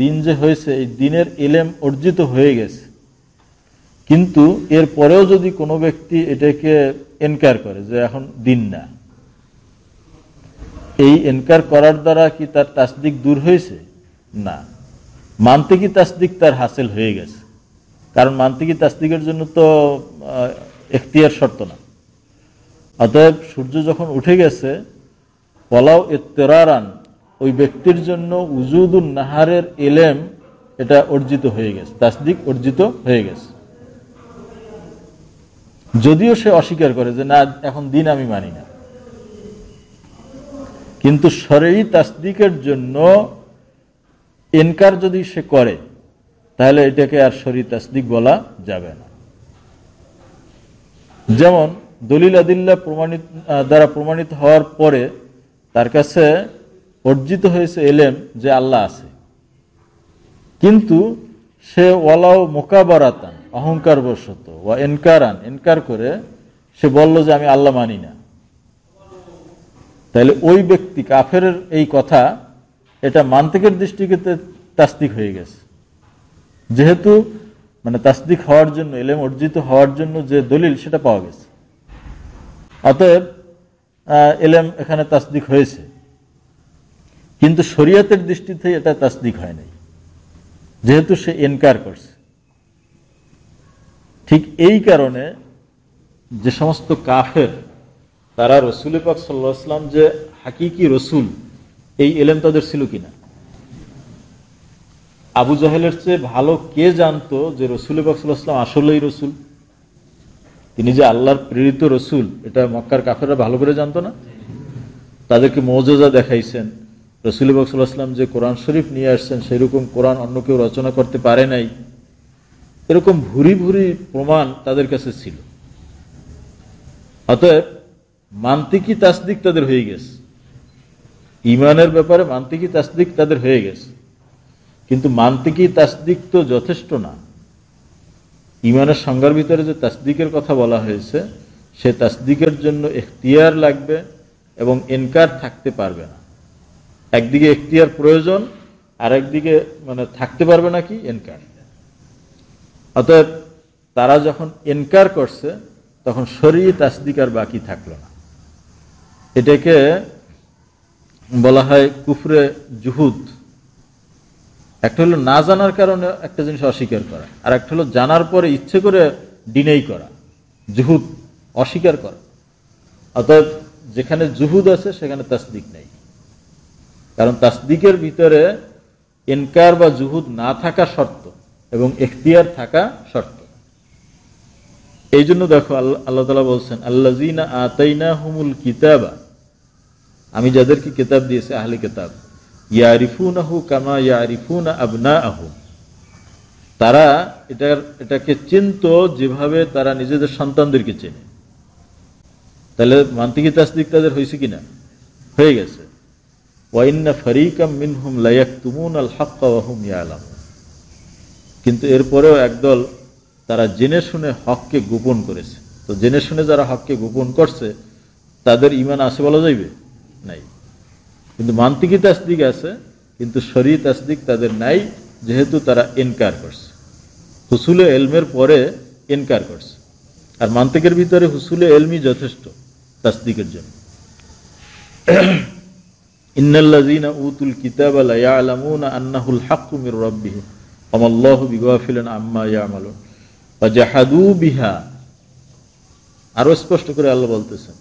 দিন যে হয়েছে এই দিনের ইলম অর্জিত হয়ে গেছে, কিন্তু এর পরেও যদি কোনো ব্যক্তি এটাকে এনকার করে যে এখন দিন না, এই এনকার করার দ্বারা কি তার তাসদিক দূর হয়েছে? না, মান্তিকি তাসদিক তার হাসিল হয়ে গেছে। কারণ মান্তিকি তাসদিকের জন্য তো ইখতিয়ার শর্ত না। অতএব সূর্য যখন উঠে গেছে, ওয়ালাউ ইত্তিরারান, ওই ব্যক্তির জন্য উজুদুন নাহারের ইলম এটা অর্জিত হয়ে গেছে, তাসদিক অর্জিত হয়ে গেছে, যদিও সে অস্বীকার করে যে না এখন দিন আমি মানি না। কিন্তু শরঈ তাসদিকের জন্য ইনকার যদি সে করে তাহলে এটাকে আর শরঈ তাসদিক বলা যাবে না। যেমন দলিল আদিল্লাহ দ্বারা প্রমাণিত হওয়ার পরে তার কাছে অর্জিত হয়েছে ইলম যে আল্লাহ আছে, কিন্তু সে ওয়ালাও মুকাবারাতান, অহংকার বশত, ওয়া ইনকারান, ইনকার করে সে বলল যে আমি আল্লাহ মানি না, তাহলে ওই ব্যক্তি কাফেরের এই কথা এটা মান্তিকের দৃষ্টিতে তাসদিক হয়ে গেছে, যেহেতু মানে তাসদিক হওয়ার জন্য, ইলম অর্জিত হওয়ার জন্য যে দলিল সেটা পাওয়া গেছে। অতএব ইলম এখানে তাসদিক হয়েছে, কিন্তু শরীয়তের দৃষ্টিতে এটা তাসদিক হয় নাই, যেহেতু সে ইনকার করছে। ঠিক এই কারণে যে সমস্ত কাফের তারা রসুল পাক সাল্লাল্লাহু আলাইহি ওয়াসাল্লাম যে হাকিকি রসুল, এই ইলম তাদের ছিল কিনা? আবু জাহেলের চেয়ে ভালো কে জানতো যে রসুল পাক সাল্লাল্লাহু আলাইহি ওয়াসাল্লাম আসলেই রসুল, তিনি যে আল্লাহর প্রেরিত রসুল, এটা মক্কার কাফেররা ভালো করে জানতো না? তাদেরকে মুজিজা দেখাইছেন, রসুল পাক সাল্লাল্লাহু আলাইহি ওয়াসাল্লাম যে কোরআন শরীফ নিয়ে আসছেন সেরকম কোরআন অন্য কেউ রচনা করতে পারে নাই, এরকম ভুরি ভুরি প্রমাণ তাদের কাছে ছিল। অতএব মান্তিকি তাসদিক তাদের হয়ে গেছে, ইমানের ব্যাপারে মান্তিকি তাসদিক তাদের হয়ে গেছে। কিন্তু মান্তিকি তাসদিক তো যথেষ্ট না। ইমানের সংজ্ঞার ভিতরে যে তাসদিকের কথা বলা হয়েছে, সে তাসদিকের জন্য ইখতিয়ার লাগবে এবং ইনকার থাকতে পারবে না। একদিকে ইখতিয়ার প্রয়োজন, আর একদিকে মানে থাকতে পারবে না কি? ইনকার। অতএব তারা যখন ইনকার করছে তখন শরঈ তাসদিক আর বাকি থাকলো না। এটাকে বলা হয় কুফরে জুহুদ। একটা হলো না জানার কারণে একটা জিনিস অস্বীকার করা, আর একটা হলো জানার পরে ইচ্ছে করে ডিনাই করা, জুহুদ, অস্বীকার করা। অতএব যেখানে জুহুদ আছে সেখানে তাসদিক নেই, কারণ তাসদিকের ভিতরে ইনকার বা জুহুদ না থাকা শর্ত এবং ইখতিয়ার থাকা শর্ত। এই জন্য দেখো আল্লাহ তাআলা বলছেন, আল্লাযীনা আতাইনাহুমুল কিতাবা, আমি যাদেরকে কিতাব দিয়েছি, আহলে কিতাব, ইয়ারিফুনাহু কামা ইয়ারিফুনা আবনাআহুম, তারা এটাকে চিনতো যেভাবে তারা নিজেদের সন্তানদেরকে চেনে। তাহলে মান্তিকি তাসদিক তাদের হয়েছে কিনা? হয়ে গেছে। ওয়া ইন্না ফারীকাম মিনহুম লা ইয়াকতুমুনাল হাক্কা ওয়া হুম ইয়ালামুন, কিন্তু এরপরেও একদল তারা জেনে শুনে হককে গোপন করেছে। তো জেনে শুনে যারা হককে গোপন করছে তাদের ঈমান আছে বলা যাইবে? নাই। কিন্তু মান্তিকি তাসদিক আছে, কিন্তু শরঈ তাসদিক তাদের নাই, যেহেতু তারা ইনকার করছে। হুসুলে এলমের পরে ইনকার করছে। আর মান্তিকের ভিতরে হুসুলে এলমি যথেষ্ট তাসদিকের জন্য। ইন্নাল্লাযীনা উতুল কিতাবা লা ইয়ালামুনা আন্নাহুল হাক্কু মির রাব্বিহিম ওয়া মাল্লাহু বিগাফিলিন আম্মা ইয়ামালুন ওয়া জাহাদু বিহা। আরো স্পষ্ট করে আল্লাহ বলতেছেন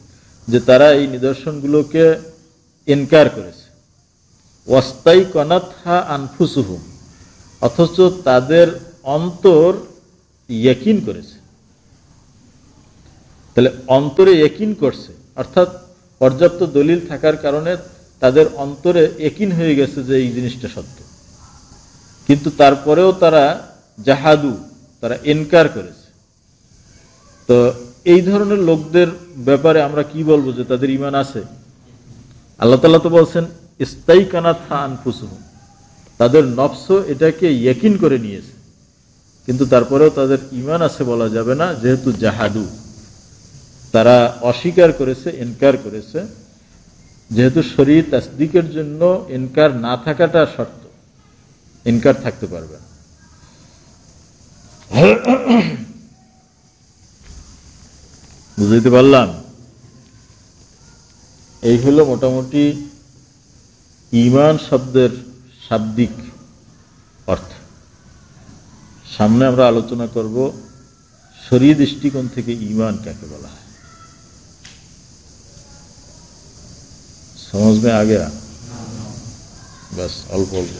যে তারা এই নিদর্শনগুলোকে ইনকার করেছে। ওয়াস্তাইকানাতহা আনফুসুহুম, অথচ তাদের অন্তর ইয়াকিন করেছে। তাহলে অন্তরে ইয়াকিন করছে, অর্থাৎ পর্যাপ্ত দলিল থাকার কারণে তাদের অন্তরে ইয়াকিন হয়ে গেছে যে এই জিনিসটা সত্য, কিন্তু তারপরেও তারা জাহাদু, তারা ইনকার করেছে। তো এই ধরনের লোকদের ব্যাপারে আমরা কি বলবো যে তাদের ঈমান আছে? আল্লাহ তাআলা তো বলছেন ইস্তাইকানাতহা আনফুসুহুম, তাদের নফস এটাকে ইয়াকিন করে নিয়েছে, কিন্তু তারপরেও তাদের ঈমান আছে বলা যাবে না, যেহেতু জাহাদু, তারা অস্বীকার করেছে, ইনকার করেছে। যেহেতু শরীর তাসদিকের জন্য ইনকার না থাকাটা শর্ত, ইনকার থাকতে পারবে না। বুঝতে পারলাম? এই হলো মোটামুটি ঈমান শব্দের শাব্দিক অর্থ। সামনে আমরা আলোচনা করব শরীয়ত দৃষ্টিকোণ থেকে ঈমান কাকে বলা হয়। समझ में आ गया? बस अल्प अल्प